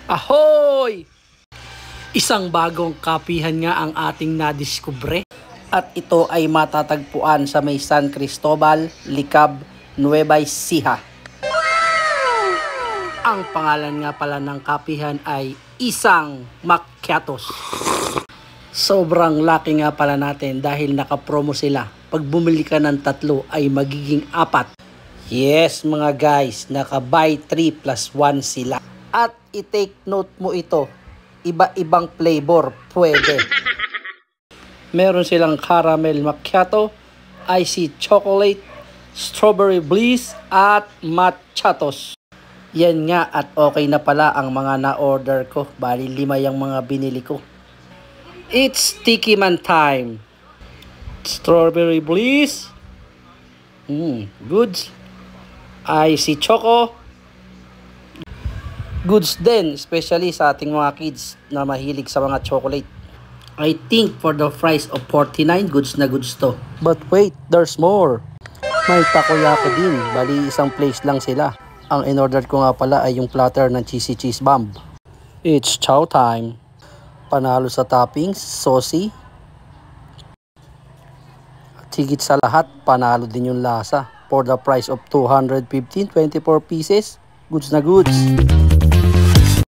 Ahoy! Isang bagong kapihan nga ang ating nadiskubre. At ito ay matatagpuan sa may San Cristobal, Licab, Nueva Ecija. Ang pangalan nga pala ng kapihan ay Isang Macchiatos. Sobrang laki nga pala natin dahil nakapromo sila. Pag bumili ka ng 3 ay magiging 4. Yes mga guys, naka-buy 3 plus 1 sila. At i-take note mo ito, iba-ibang flavor pwede. Meron silang caramel macchiato, icy chocolate, strawberry bliss, at matchatos. Yan nga at okay na pala ang mga na-order ko. Bali 5 yung mga binili ko. It's sticky man time. Strawberry bliss. Goods. Icy choco. Goods din, especially sa ating mga kids na mahilig sa mga chocolate. I think for the price of 49, goods na goods to. But wait, there's more. May takoyaki din, bali isang place lang sila. Ang in-order ko nga pala ay yung platter ng cheesy cheese bomb. It's chow time. Panalo sa toppings, saucy. At higit sa lahat, panalo din yung lasa. For the price of 215, 24 pieces, goods na goods.